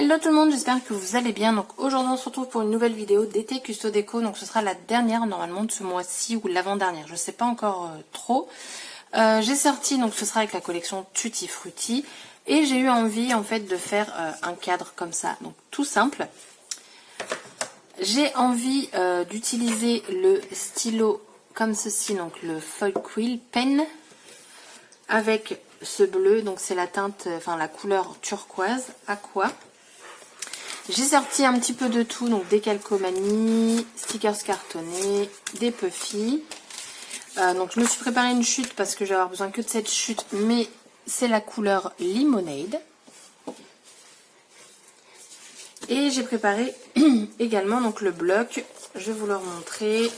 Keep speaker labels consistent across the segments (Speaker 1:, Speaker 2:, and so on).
Speaker 1: Hello tout le monde, j'espère que vous allez bien. Donc aujourd'hui on se retrouve pour une nouvelle vidéo d'été Custo Déco. Donc ce sera la dernière normalement de ce mois-ci ou l'avant-dernière, je sais pas encore trop. J'ai sorti, donc ce sera avec la collection Tutti Frutti. Et j'ai eu envie en fait de faire un cadre comme ça, donc tout simple. J'ai envie d'utiliser le stylo comme ceci, donc le Foil Quill Pen. Avec ce bleu, donc c'est la teinte, enfin la couleur turquoise, aqua. J'ai sorti un petit peu de tout, donc des calcomanies, stickers cartonnés, des puffy. Donc je me suis préparé une chute parce que je vais avoir besoin que de cette chute, mais c'est la couleur Lemonade. Et j'ai préparé également donc le bloc, je vais vous le remontrer.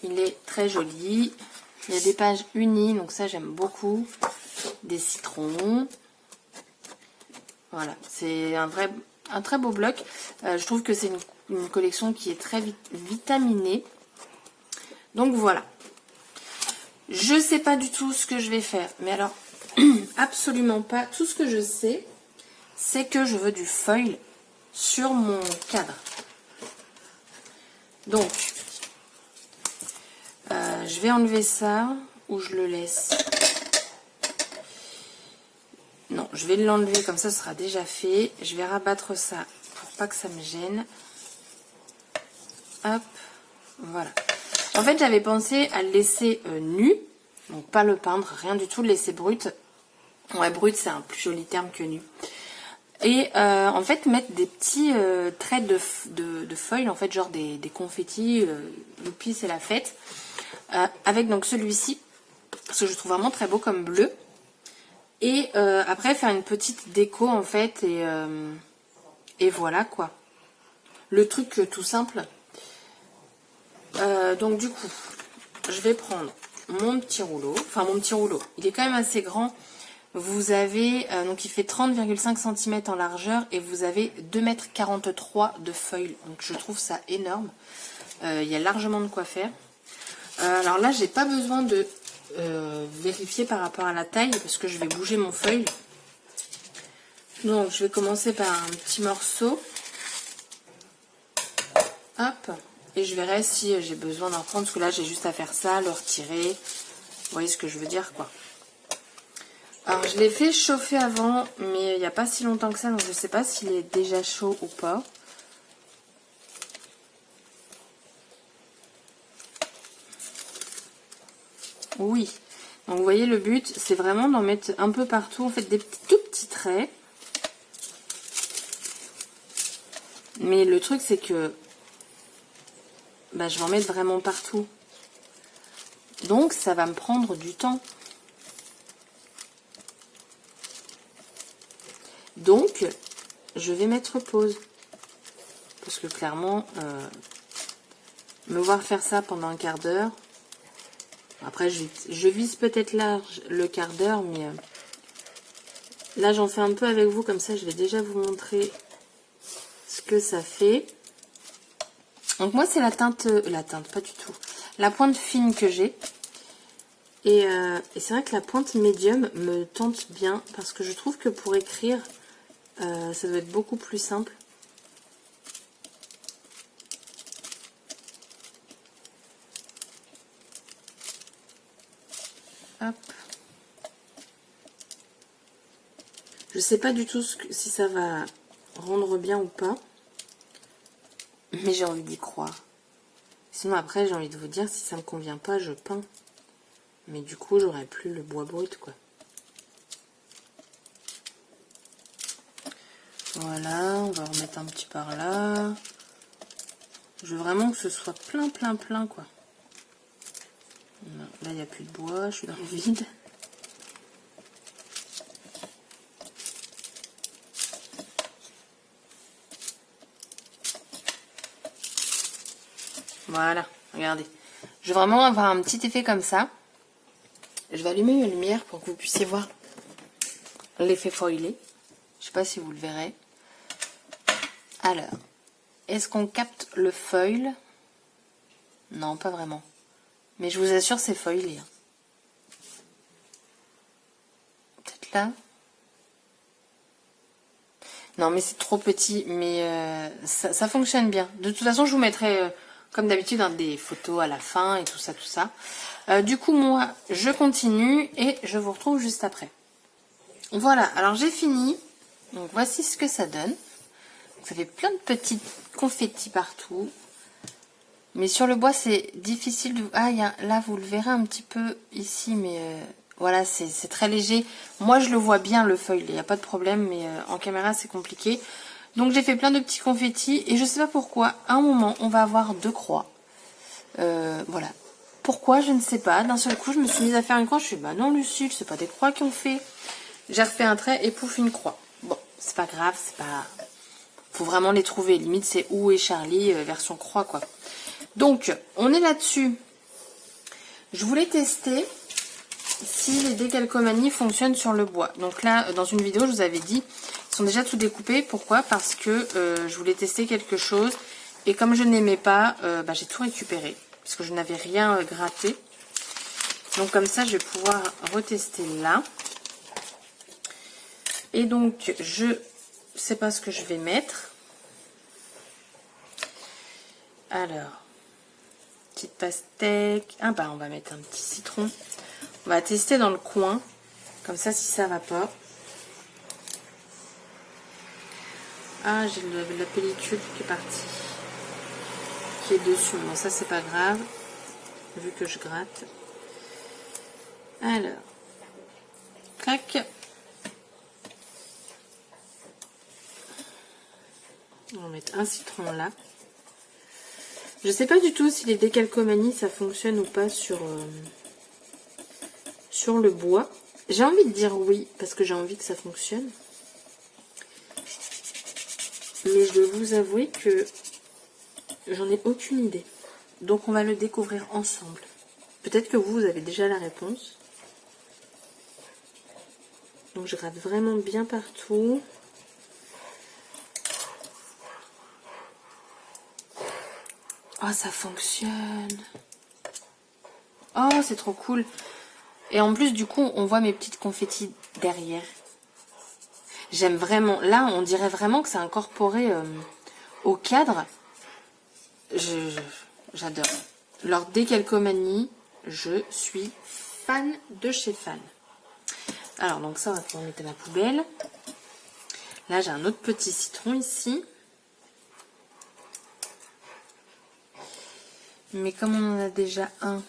Speaker 1: Il est très joli. Il y a des pages unies, donc ça j'aime beaucoup. Des citrons. Voilà, c'est un très beau bloc. Je trouve que c'est une collection qui est très vitaminée. Donc voilà. Je sais pas du tout ce que je vais faire. Mais alors, absolument pas. Tout ce que je sais, c'est que je veux du foil sur mon cadre. Donc, je vais enlever ça ou je le laisse. Non, je vais l'enlever comme ça, ce sera déjà fait. Je vais rabattre ça pour pas que ça me gêne. Hop, voilà. En fait, j'avais pensé à le laisser nu, donc pas le peindre, rien du tout, le laisser brut. Ouais, brut, c'est un plus joli terme que nu. Et en fait, mettre des petits traits de foil, en fait, genre des confettis, youpi, c'est la fête. Avec donc celui-ci, parce que je trouve vraiment très beau comme bleu. Et après faire une petite déco en fait et voilà quoi. Le truc tout simple. Donc du coup, je vais prendre mon petit rouleau. Enfin mon petit rouleau, il est quand même assez grand. Vous avez, donc il fait 30,5 cm en largeur et vous avez 2,43 m de feuilles. Donc je trouve ça énorme. Il y a largement de quoi faire. Alors là, j'ai pas besoin de vérifier par rapport à la taille parce que je vais bouger mon feuille. Donc je vais commencer par un petit morceau. Hop. Et je verrai si j'ai besoin d'en prendre parce que là j'ai juste à faire ça, le retirer. Vous voyez ce que je veux dire quoi. Alors je l'ai fait chauffer avant mais il n'y a pas si longtemps que ça donc je ne sais pas s'il est déjà chaud ou pas. Oui. Donc vous voyez le but c'est vraiment d'en mettre un peu partout. En fait des tout petits traits. Mais le truc c'est que je vais en mettre vraiment partout. Donc ça va me prendre du temps. Donc je vais mettre pause. Parce que clairement, me voir faire ça pendant un quart d'heure. Après je vise peut-être large le quart d'heure. Mais là j'en fais un peu avec vous. Comme ça je vais déjà vous montrer ce que ça fait. Donc moi c'est la teinte pas du tout, la pointe fine que j'ai. Et c'est vrai que la pointe médium me tente bien parce que je trouve que pour écrire, ça doit être beaucoup plus simple. Hop. Je sais pas du tout si ça va rendre bien ou pas. Mais j'ai envie d'y croire. Sinon après j'ai envie de vous dire si ça me convient pas je peins. Mais du coup j'aurai plus le bois brut quoi. Voilà, on va remettre un petit par là. Je veux vraiment que ce soit plein quoi. Là il n'y a plus de bois, je suis dans le vide. Voilà, regardez. Je veux vraiment avoir un petit effet comme ça. Je vais allumer une lumière pour que vous puissiez voir l'effet foilé. Je sais pas si vous le verrez. Alors, est-ce qu'on capte le foil? Non, pas vraiment. Mais je vous assure, c'est foilé. Peut-être là. Non, mais c'est trop petit, mais ça fonctionne bien. De toute façon, je vous mettrai, comme d'habitude, hein, des photos à la fin et tout ça, tout ça. Du coup, moi, je continue et je vous retrouve juste après. Voilà, alors j'ai fini. Donc, voici ce que ça donne. Ça fait plein de petites confettis partout. Mais sur le bois, c'est difficile de... Ah, là, vous le verrez un petit peu ici, mais... Voilà, c'est très léger. Moi, je le vois bien, le foil, il n'y a pas de problème, mais en caméra, c'est compliqué. Donc, j'ai fait plein de petits confettis, et je sais pas pourquoi, à un moment, on va avoir 2 croix. Voilà. Pourquoi, je ne sais pas. D'un seul coup, je me suis mise à faire une croix. Je suis bah non, Lucille, c'est pas des croix qu'on fait. J'ai refait un trait, et pouf, une croix. Bon, c'est pas grave, c'est pas... Faut vraiment les trouver. Limite, c'est Où est Charlie, version croix, quoi. Donc, on est là-dessus. Je voulais tester... si les décalcomanies fonctionnent sur le bois. Donc là, dans une vidéo, je vous avais dit, ils sont déjà tout découpés. Pourquoi? Parce que je voulais tester quelque chose. Et comme je n'aimais pas, j'ai tout récupéré. Parce que je n'avais rien gratté. Donc comme ça, je vais pouvoir retester là. Et donc, je sais pas ce que je vais mettre. Alors, petite pastèque. Ah bah, on va mettre un petit citron. On va tester dans le coin, comme ça si ça va pas. Ah, j'ai la pellicule qui est partie, qui est dessus. Bon, ça c'est pas grave, vu que je gratte. Alors, clac. On va mettre un citron là. Je sais pas du tout si les décalcomanies ça fonctionne ou pas sur le bois. J'ai envie de dire oui, parce que j'ai envie que ça fonctionne. Mais je dois vous avouer que j'en ai aucune idée. Donc on va le découvrir ensemble. Peut-être que vous avez déjà la réponse. Donc je gratte vraiment bien partout. Oh, ça fonctionne. Oh, c'est trop cool. Et en plus, du coup, on voit mes petites confettis derrière. J'aime vraiment. Là, on dirait vraiment que c'est incorporé au cadre. J'adore. Leur décalcomanie, je suis fan de chez fan. Alors, donc ça, on va pouvoir mettre à la poubelle. Là, j'ai un autre petit citron ici. Mais comme on en a déjà un...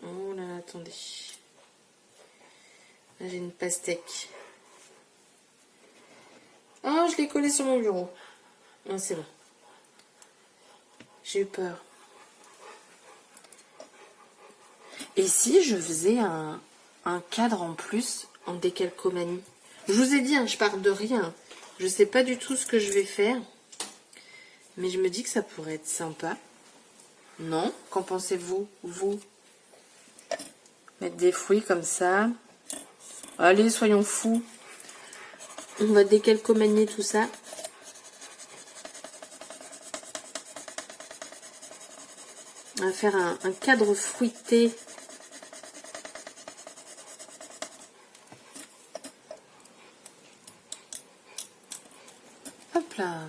Speaker 1: Oh là, attendez. Là, j'ai une pastèque. Oh, je l'ai collé sur mon bureau. Oh, c'est bon. J'ai eu peur. Et si je faisais un cadre en plus en décalcomanie? Je vous ai dit, hein, je pars de rien. Je sais pas du tout ce que je vais faire. Mais je me dis que ça pourrait être sympa. Non? Qu'en pensez-vous, vous? Mettre des fruits comme ça. Allez, soyons fous. On va décalcomanier tout ça. On va faire un cadre fruité. Hop là.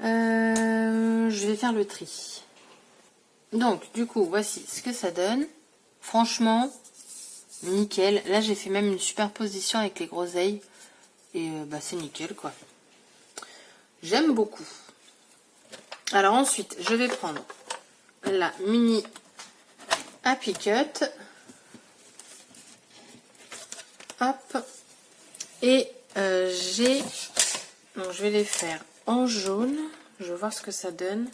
Speaker 1: Je vais faire le tri. Donc, du coup, voici ce que ça donne. Franchement, nickel. Là, j'ai fait même une superposition avec les groseilles. Et c'est nickel, quoi. J'aime beaucoup. Alors ensuite, je vais prendre la mini Happy Cut. Hop. Et donc je vais les faire en jaune. Je vais voir ce que ça donne.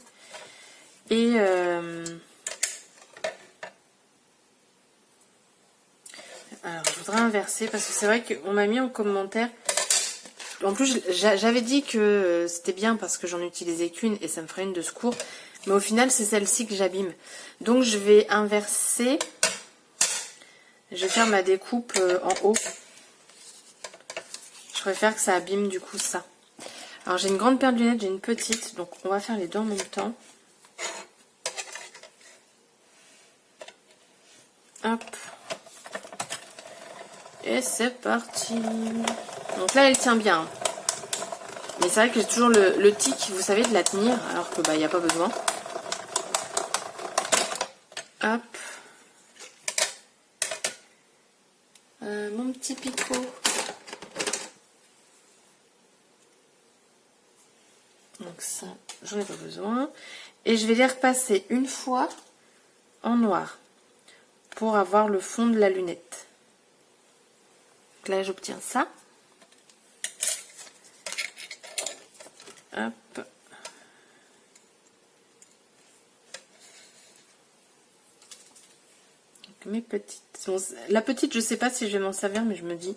Speaker 1: Et alors je voudrais inverser parce que c'est vrai qu'on m'a mis en commentaire. En plus, j'avais dit que c'était bien parce que j'en utilisais qu'une et ça me ferait une de secours. Mais au final, c'est celle-ci que j'abîme. Donc, je vais inverser. Je vais faire ma découpe en haut. Je préfère que ça abîme du coup ça. Alors, j'ai une grande paire de lunettes, j'ai une petite. Donc, on va faire les deux en même temps. Hop. Et c'est parti. Donc là, elle tient bien. Mais c'est vrai que j'ai toujours le tic, vous savez, de la tenir, alors que bah, il n'y a pas besoin. Hop. Mon petit picot. Donc ça, j'en ai pas besoin. Et je vais les repasser une fois en noir pour avoir le fond de la lunette. Donc là, j'obtiens ça. Hop. Donc mes petites. Bon, la petite, je sais pas si je vais m'en servir, mais je me dis,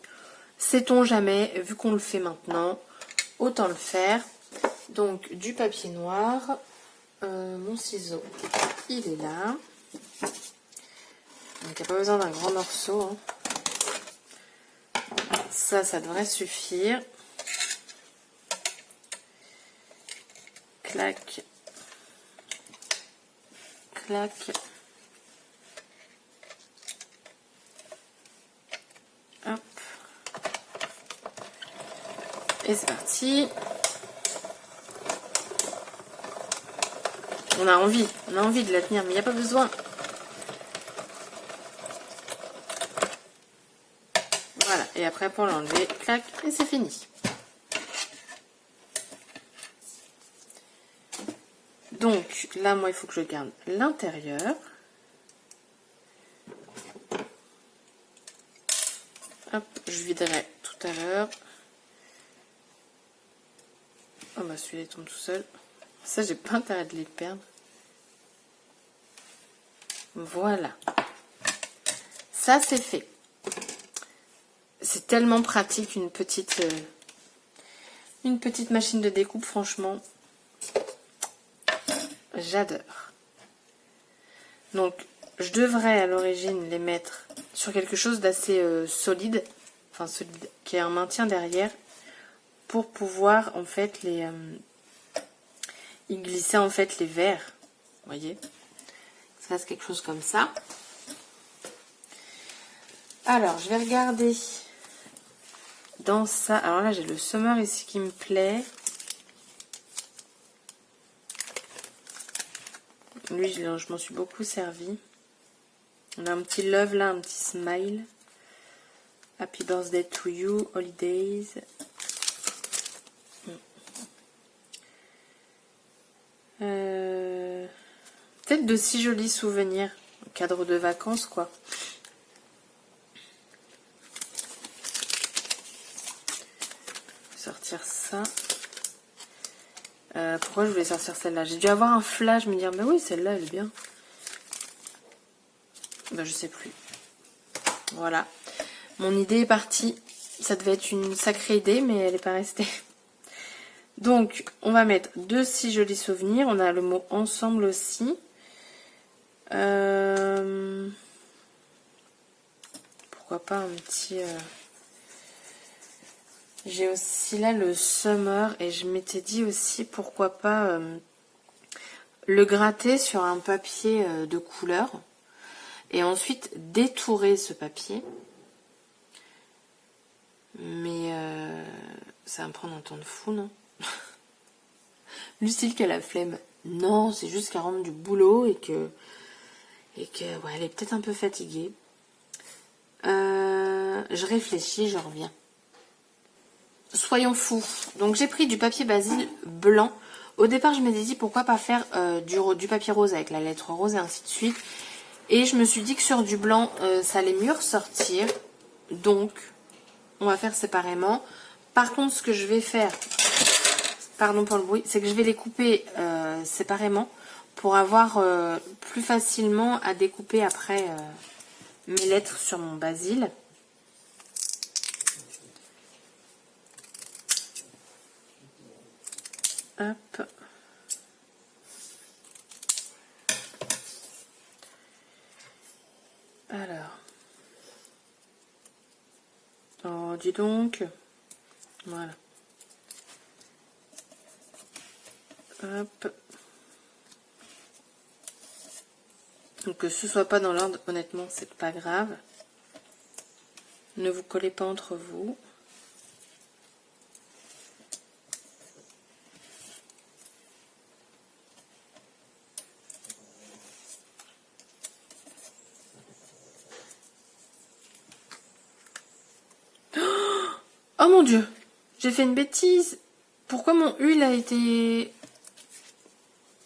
Speaker 1: sait-on jamais, vu qu'on le fait maintenant, autant le faire. Donc du papier noir. Mon ciseau, il est là. Donc il n'y a pas besoin d'un grand morceau. Hein. Ça devrait suffire. Clac. Clac. Hop. Et c'est parti. On a envie de la tenir, mais il n'y a pas besoin. Voilà, et après pour l'enlever, clac, et c'est fini. Donc là, moi, il faut que je garde l'intérieur. Hop, je viderai tout à l'heure. Oh bah celui-là il tombe tout seul. Ça, j'ai pas intérêt de les perdre. Voilà. Ça, c'est fait. C'est tellement pratique, une petite machine de découpe, franchement. J'adore. Donc, je devrais à l'origine les mettre sur quelque chose d'assez solide. Enfin, solide, qui a un maintien derrière. Pour pouvoir, en fait, y glisser, en fait, les verres. Vous voyez ? Ça, c'est quelque chose comme ça. Alors, je vais regarder dans ça. Alors là, j'ai le Summer ici qui me plaît. Lui, je m'en suis beaucoup servi. On a un petit love là, un petit smile. Happy birthday to you, holidays. Peut-être de si jolis souvenirs. Cadre de vacances, quoi. Sortir ça. Pourquoi je voulais sortir celle-là? J'ai dû avoir un flash, me dire, mais oui, celle-là, elle est bien. Ben, je sais plus. Voilà. Mon idée est partie. Ça devait être une sacrée idée, mais elle n'est pas restée. Donc, on va mettre de si jolis souvenirs. On a le mot ensemble aussi. Pourquoi pas un petit... J'ai aussi là le Summer et je m'étais dit aussi pourquoi pas le gratter sur un papier de couleur et ensuite détourer ce papier. Mais ça va me prendre un temps de fou, non? Lucille qui a la flemme. Non, c'est juste qu'elle rentre du boulot et que ouais, elle est peut-être un peu fatiguée. Je réfléchis, je reviens. Soyons fous. Donc j'ai pris du papier basil blanc. Au départ, je m'étais dit pourquoi pas faire du papier rose avec la lettre rose et ainsi de suite. Et je me suis dit que sur du blanc, ça allait mieux ressortir. Donc, on va faire séparément. Par contre, ce que je vais faire, pardon pour le bruit, c'est que je vais les couper séparément pour avoir plus facilement à découper après mes lettres sur mon basil. Hop. Alors. Oh, dis donc. Voilà. Hop. Donc que ce soit pas dans l'ordre, honnêtement, c'est pas grave. Ne vous collez pas entre vous. Oh mon Dieu, j'ai fait une bêtise. Pourquoi mon U, il a été...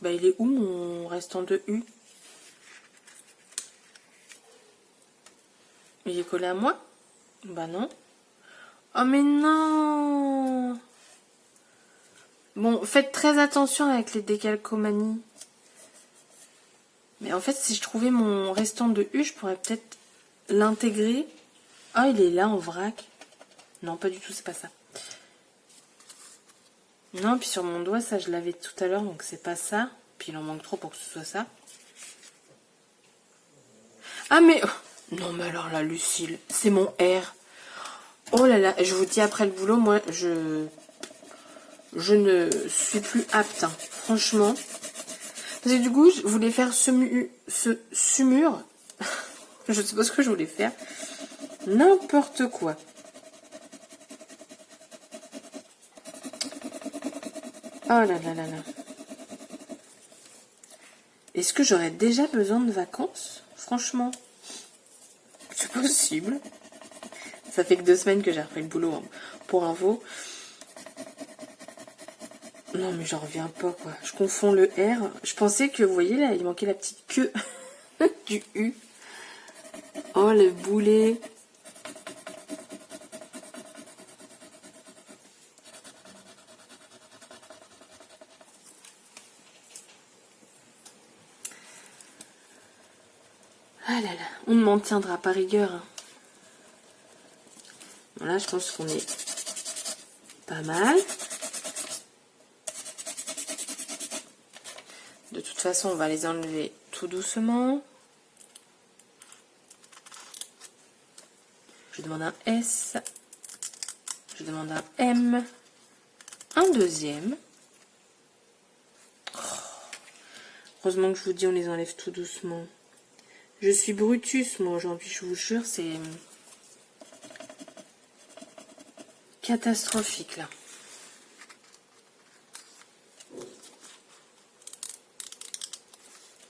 Speaker 1: Bah, il est où mon restant de U? Il est collé à moi? Bah non. Oh mais non. Bon, faites très attention avec les décalcomanies. Mais en fait, si je trouvais mon restant de U, je pourrais peut-être l'intégrer. Ah, il est là en vrac. Non, pas du tout, c'est pas ça. Non, puis sur mon doigt, ça, je l'avais tout à l'heure, donc c'est pas ça. Puis il en manque trop pour que ce soit ça. Ah, mais... Non, mais alors là, Lucille, c'est mon R. Oh là là, je vous dis, après le boulot, moi, je ne suis plus apte, hein. Franchement. Parce que du coup, je voulais faire ce sumur. Je sais pas ce que je voulais faire. N'importe quoi. Oh là là là là. Est-ce que j'aurais déjà besoin de vacances? Franchement, c'est possible. Ça fait que 2 semaines que j'ai repris le boulot, hein. Pour info. Non mais j'en reviens pas, quoi. Je confonds le R. Je pensais que, vous voyez là, il manquait la petite queue du U. Oh le boulet. Ah là là, on ne m'en tiendra pas rigueur, hein. Voilà, je pense qu'on est pas mal. De toute façon, on va les enlever tout doucement. Je demande un S. Je demande un M. Un deuxième. Oh. Heureusement que je vous dis, on les enlève tout doucement. Je suis Brutus, moi, aujourd'hui, je vous jure, c'est catastrophique, là.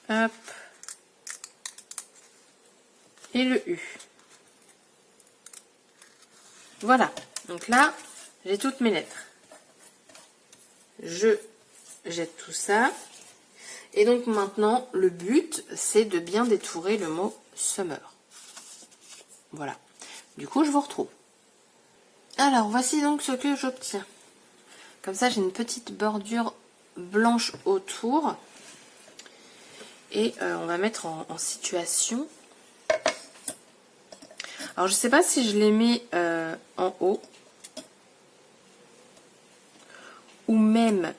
Speaker 1: Hop. Et le U. Voilà. Donc là, j'ai toutes mes lettres. Je jette tout ça. Et donc maintenant, le but, c'est de bien détourer le mot summer. Voilà. Du coup, je vous retrouve. Alors, voici donc ce que j'obtiens. Comme ça, j'ai une petite bordure blanche autour. Et on va mettre en situation. Alors, je ne sais pas si je les mets en haut. Ou même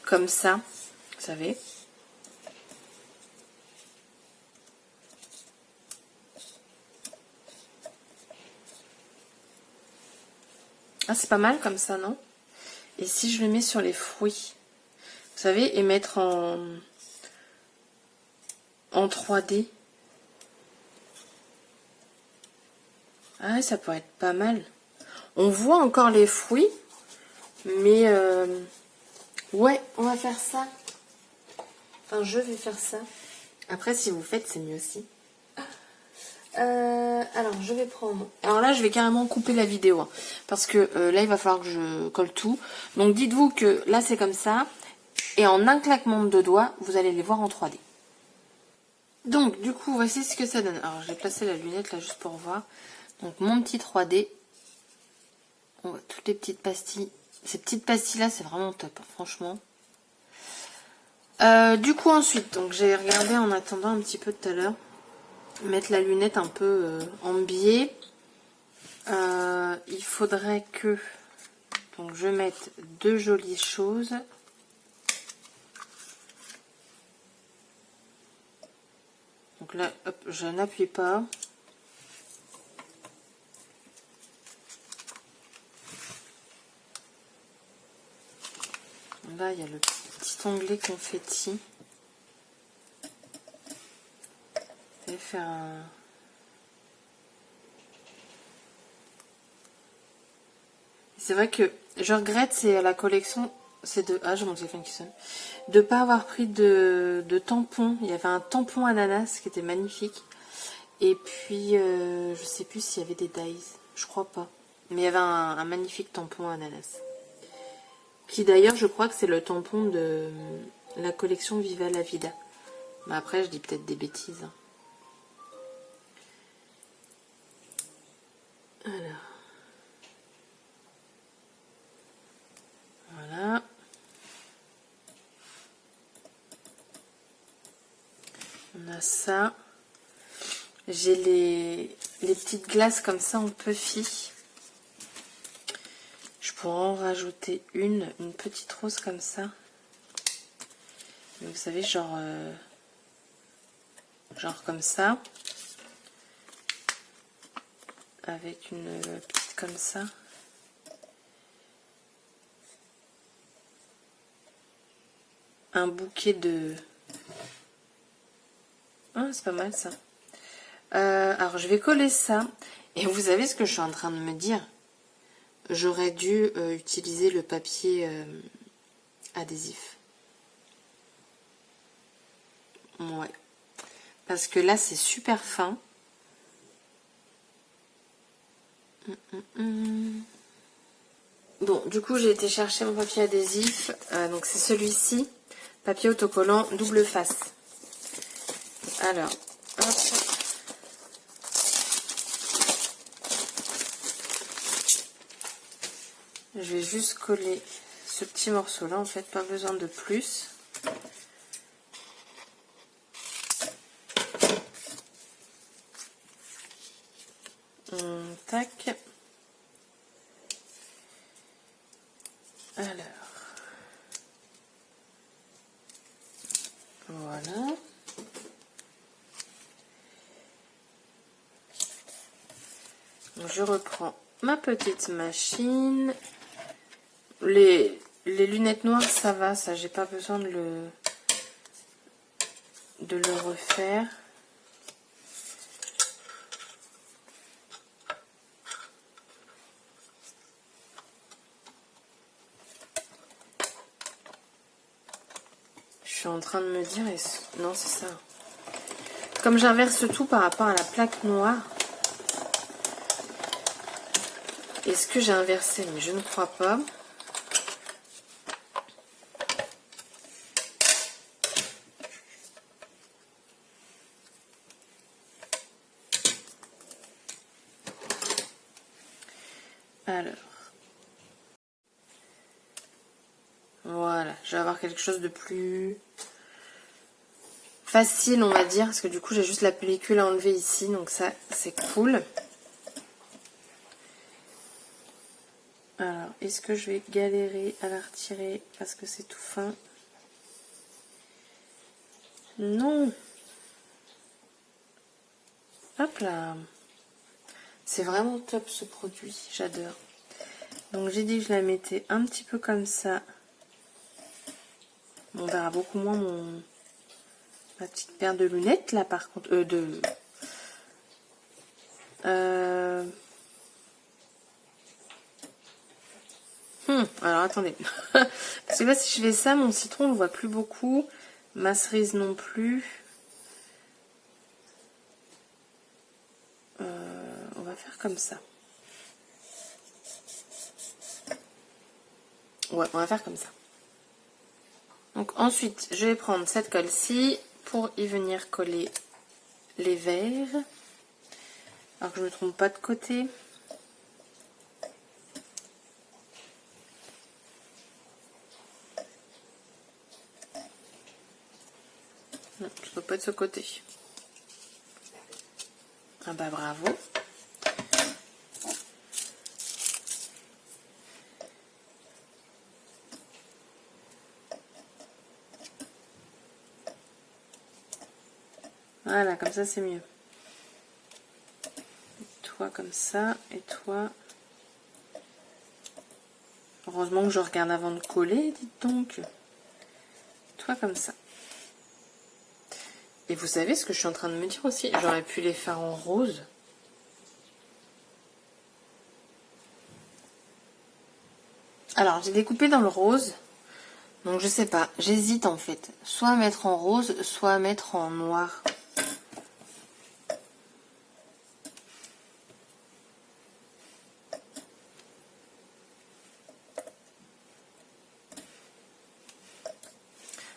Speaker 1: comme ça, vous savez. Ah, c'est pas mal comme ça, non? Et si je le mets sur les fruits, vous savez, et mettre en 3D. Ah, ça pourrait être pas mal. On voit encore les fruits, mais ouais, on va faire ça. Enfin, je vais faire ça. Après, si vous faites, c'est mieux aussi. Alors, je vais prendre... Alors là, je vais carrément couper la vidéo, hein, parce que là, il va falloir que je colle tout. Donc, dites-vous que là, c'est comme ça. Et en un claquement de doigts, vous allez les voir en 3D. Donc, du coup, voici ce que ça donne. Alors, j'ai placé la lunette là, juste pour voir. Donc, mon petit 3D. On voit toutes les petites pastilles. Ces petites pastilles-là, c'est vraiment top, hein, franchement. Du coup, ensuite, donc j'ai regardé en attendant un petit peu tout à l'heure. Mettre la lunette un peu en biais. Il faudrait que donc je mette 2 jolies choses. Donc là, hop, je n'appuie pas. Là, il y a le petit onglet confetti. savez faire un... C'est vrai que je regrette, c'est la collection, c'est de... Ah, j'ai mon téléphone qui sonne. De pas avoir pris de tampon. Il y avait un tampon ananas qui était magnifique. Et puis, je sais plus s'il y avait des dyes. Je crois pas. Mais il y avait un magnifique tampon ananas. Qui d'ailleurs, je crois que c'est le tampon de la collection Viva la Vida. Mais après, je dis peut-être des bêtises. Hein. Alors. Voilà. On a ça. J'ai les petites glaces comme ça en puffy. Je pourrais en rajouter une petite rose comme ça. Vous savez, genre comme ça. Avec une petite comme ça. Un bouquet de... Ah, c'est pas mal ça. Alors, je vais coller ça. Et vous savez ce que je suis en train de me dire? J'aurais dû utiliser le papier adhésif. Ouais. Parce que là, c'est super fin. Bon, du coup, j'ai été chercher mon papier adhésif. Donc, c'est celui-ci. Papier autocollant double face. Alors, hop. Je vais juste coller ce petit morceau-là. En fait, pas besoin de plus. Tac. Alors. Voilà. Donc, je reprends ma petite machine. Les lunettes noires, ça va, ça, j'ai pas besoin de le refaire. Je suis en train de me dire, non, c'est ça. Comme j'inverse tout par rapport à la plaque noire, est-ce que j'ai inversé? Mais je ne crois pas. Alors. Voilà, je vais avoir quelque chose de plus facile, on va dire, parce que du coup, j'ai juste la pellicule à enlever ici, donc ça, c'est cool. Alors, est-ce que je vais galérer à la retirer parce que c'est tout fin? Non. Hop là. C'est vraiment top ce produit, j'adore. Donc j'ai dit que je la mettais un petit peu comme ça. On verra beaucoup moins ma petite paire de lunettes là par contre. Alors attendez. Parce que là si je fais ça, mon citron on le voit plus beaucoup. Ma cerise non plus. On va faire comme ça. Ouais, on va faire comme ça. Donc ensuite, je vais prendre cette colle-ci pour y venir coller les verres. Alors que je ne me trompe pas de côté. Non, je ne dois pas de ce côté. Ah bah bravo. Voilà, comme ça c'est mieux. Toi comme ça, et toi... Heureusement que je regarde avant de coller, dites donc. Toi comme ça. Et vous savez ce que je suis en train de me dire aussi? J'aurais pu les faire en rose. Alors, j'ai découpé dans le rose. Donc, je sais pas. J'hésite en fait. Soit à mettre en rose, soit à mettre en noir.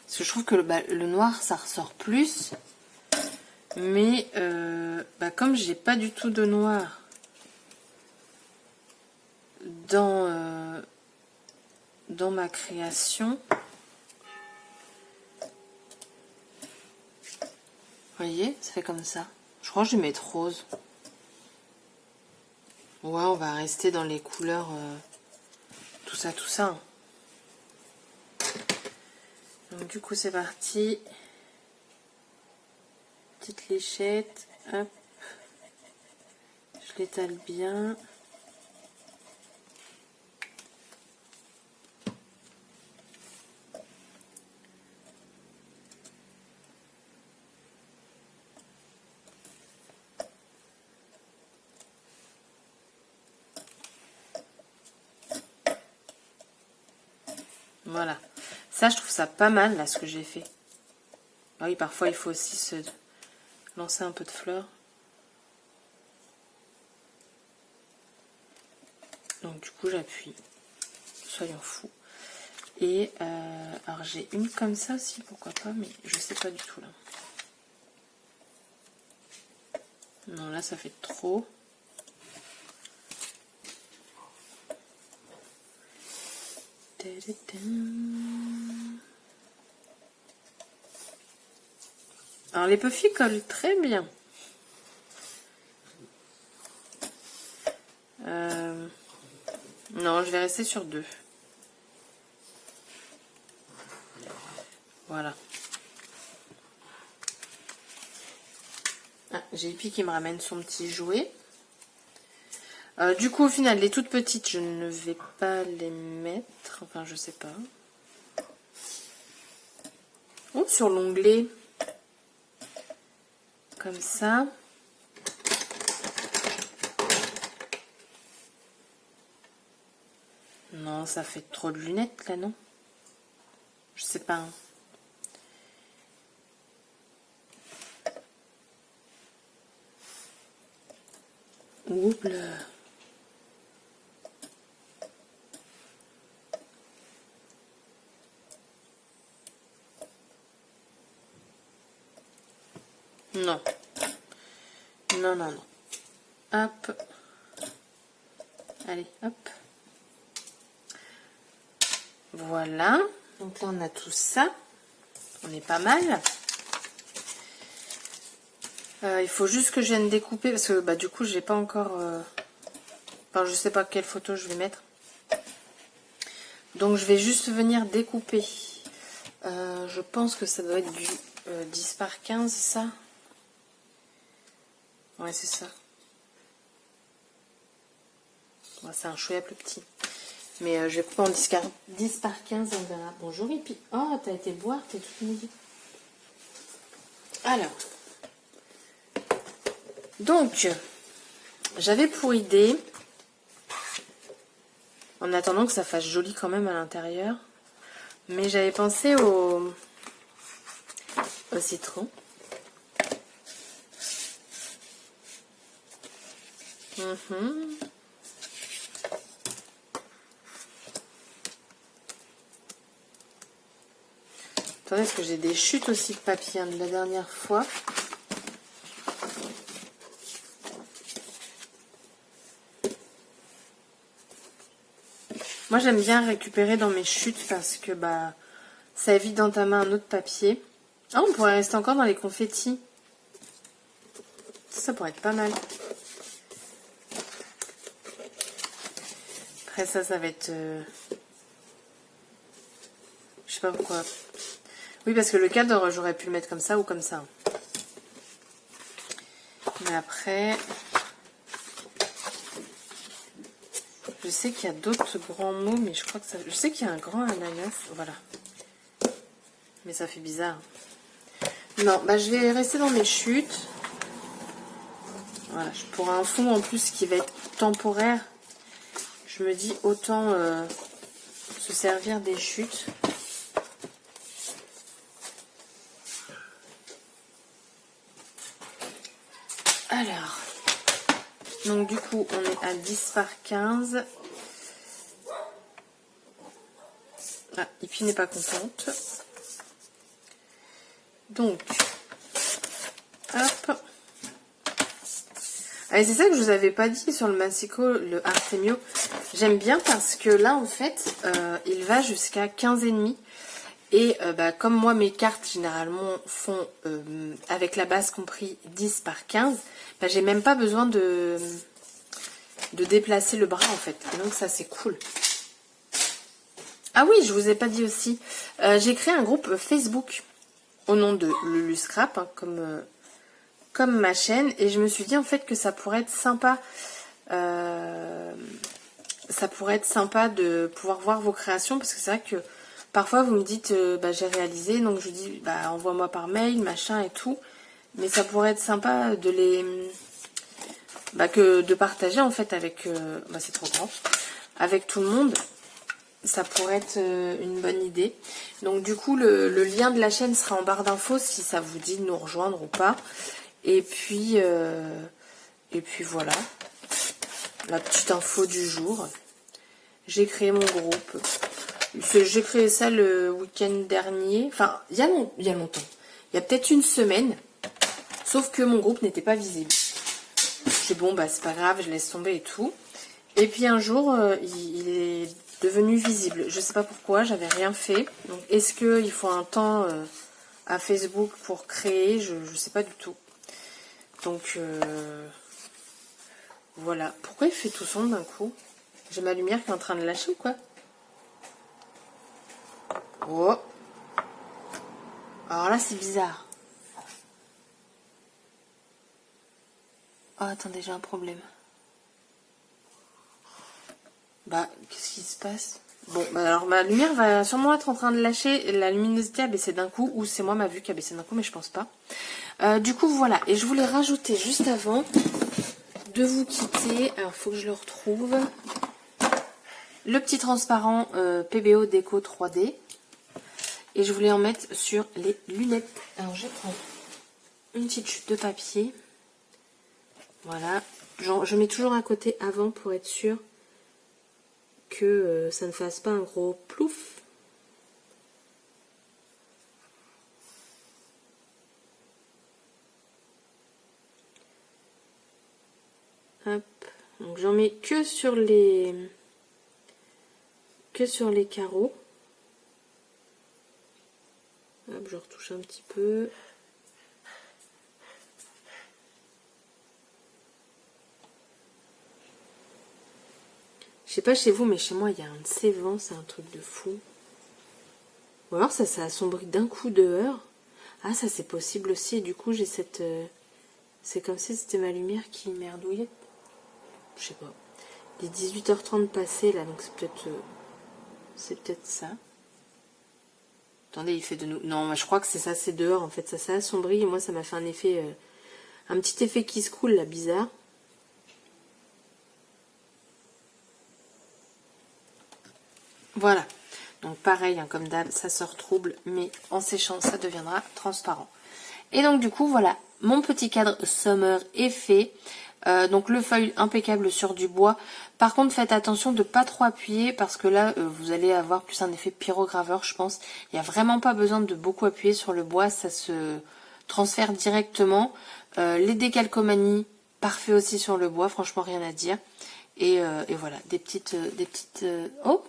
Speaker 1: Parce que je trouve que le noir, ça ressort plus. Mais comme j'ai pas du tout de noir dans ma création, vous voyez, ça fait comme ça. Je crois que je vais mettre rose. Ouais, on va rester dans les couleurs, tout ça, tout ça. Donc du coup, c'est parti. Petite léchette, hop. Je l'étale bien. Voilà. Ça, je trouve ça pas mal, là, ce que j'ai fait. Ah oui, parfois, il faut aussi se lancer un peu de fleurs. Donc, du coup, j'appuie. Soyons fous. Et, alors, j'ai une comme ça aussi, pourquoi pas, mais je sais pas du tout, là. Non, là, ça fait trop. Alors, les puffy collent très bien. Non, je vais rester sur 2. Voilà. Ah, j'ai Hippie qui me ramène son petit jouet. Du coup, au final, les toutes petites, je ne vais pas les mettre. Enfin, je sais pas. Ou sur l'onglet. Comme ça. Non, ça fait trop de lunettes, là, non? Je sais pas. Hein. Oups là. Non. Non, non, non. Hop. Allez, hop. Voilà. Donc là, on a tout ça. On est pas mal. Il faut juste que je vienne découper parce que du coup, j'ai pas encore... Enfin, je sais pas quelle photo je vais mettre. Donc, je vais juste venir découper. Je pense que ça doit être du 10 par 15, ça. Ouais, c'est ça. Ouais, c'est un chouïa plus petit. Mais je vais couper en 10 par 15, on verra. Bonjour, Hippie. Oh, t'as été boire, t'es toute mouillée. Alors. Donc, j'avais pour idée, en attendant que ça fasse joli quand même à l'intérieur, mais j'avais pensé au citron. Attendez, parce que j'ai des chutes aussi de papier de la dernière fois. Moi, j'aime bien récupérer dans mes chutes parce que ça évite d'entamer un autre papier. Ah, on pourrait rester encore dans les confettis. Ça pourrait être pas mal. Après ça, ça va être... Je sais pas pourquoi. Oui, parce que le cadre, j'aurais pu le mettre comme ça ou comme ça. Mais après... Je sais qu'il y a d'autres grands mots, mais je crois que ça... Je sais qu'il y a un grand ananas, voilà. Mais ça fait bizarre. Non, bah je vais rester dans mes chutes. Voilà, pour un fond en plus qui va être temporaire, je me dis autant se servir des chutes. Alors, donc du coup, on est à 10 par 15. Ah, Hippie n'est pas contente. Donc, hop. Ah, c'est ça que je vous avais pas dit sur le Massico, le Artemio. J'aime bien parce que là, en fait, il va jusqu'à 15,5. Et bah, comme moi, mes cartes, généralement, font, avec la base compris, 10 par 15, bah, j'ai même pas besoin de déplacer le bras, en fait. Et donc, ça, c'est cool. Ah oui, je vous ai pas dit aussi. J'ai créé un groupe Facebook au nom de Lulu Scrap, hein, comme ma chaîne. Et je me suis dit, en fait, que ça pourrait être sympa. Ça pourrait être sympa de pouvoir voir vos créations. Parce que c'est vrai que parfois, vous me dites, bah, j'ai réalisé. Donc, je vous dis, bah, envoie-moi par mail, machin et tout. Mais ça pourrait être sympa de les... Bah, de partager, en fait, avec... bah, c'est trop grand. Avec tout le monde. Ça pourrait être une bonne idée. Donc du coup, le lien de la chaîne sera en barre d'infos si ça vous dit de nous rejoindre ou pas. Et puis voilà, la petite info du jour. J'ai créé mon groupe. J'ai créé ça le week-end dernier. Enfin, il y a longtemps. Il y a peut-être une semaine. Sauf que mon groupe n'était pas visible. Je dis bon, bah c'est pas grave, je laisse tomber et tout. Et puis un jour, il est devenu visible. Je sais pas pourquoi, j'avais rien fait. Donc est-ce qu'il faut un temps à Facebook pour créer? Je sais pas du tout. Donc voilà. Pourquoi il fait tout sombre d'un coup? J'ai ma lumière qui est en train de lâcher ou quoi? Oh. Alors là c'est bizarre. Oh attendez, j'ai un problème. Bah, qu'est-ce qui se passe? Bon, bah alors ma lumière va sûrement être en train de lâcher. La luminosité a baissé d'un coup. Ou c'est moi ma vue qui a baissé d'un coup, mais je pense pas. Du coup, voilà. Et je voulais rajouter juste avant de vous quitter. Alors, il faut que je le retrouve. Le petit transparent PBO Déco 3D. Et je voulais en mettre sur les lunettes. Alors, je prends une petite chute de papier. Voilà. Je mets toujours à côté avant pour être sûr que ça ne fasse pas un gros plouf. Hop. Donc j'en mets que sur les carreaux. Hop, je retouche un petit peu. Je sais pas chez vous, mais chez moi, il y a un de ces vents, c'est un truc de fou. Ou alors ça assombrit d'un coup dehors. Ah, ça c'est possible aussi. Et du coup, j'ai cette... c'est comme si c'était ma lumière qui merdouillait. Je sais pas. Il est 18h30 passé là, donc c'est peut-être ça. Attendez, il fait de nous... Non, je crois que c'est ça, c'est dehors. En fait, ça assombrit. Et moi, ça m'a fait un effet... un petit effet qui se coule là, bizarre. Voilà. Donc pareil, hein, comme d'hab, ça sort trouble, mais en séchant, ça deviendra transparent. Et donc du coup, voilà, mon petit cadre summer est fait. Donc le feuille impeccable sur du bois. Par contre, faites attention de ne pas trop appuyer parce que là, vous allez avoir plus un effet pyrograveur, je pense. Il n'y a vraiment pas besoin de beaucoup appuyer sur le bois, ça se transfère directement. Les décalcomanies, parfait aussi sur le bois, franchement rien à dire. Et voilà, des petites... oh,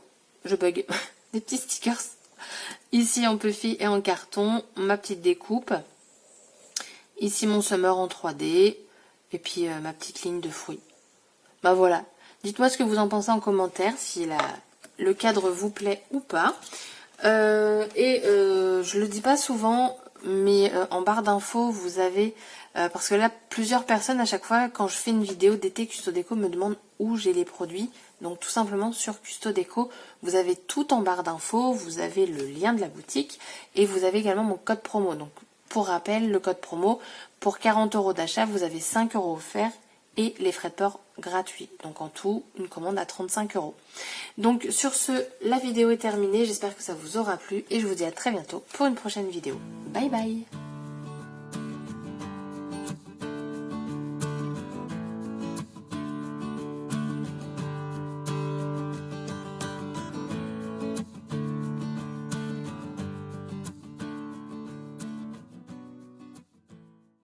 Speaker 1: je bug. Des petits stickers. Ici en puffy et en carton, ma petite découpe. Ici mon summer en 3D. Et puis ma petite ligne de fruits. Bah voilà. Dites-moi ce que vous en pensez en commentaire, si le cadre vous plaît ou pas. Je le dis pas souvent, mais en barre d'infos, vous avez... parce que là, plusieurs personnes, à chaque fois, quand je fais une vidéo d'été Custo Déco, me demandent où j'ai les produits. Donc tout simplement sur Custo Déco, vous avez tout en barre d'infos, vous avez le lien de la boutique et vous avez également mon code promo. Donc Pour rappel, le code promo, pour 40 € d'achat, vous avez 5 € offerts et les frais de port gratuits. Donc en tout, une commande à 35 €. Donc sur ce, la vidéo est terminée. J'espère que ça vous aura plu et je vous dis à très bientôt pour une prochaine vidéo. Bye bye!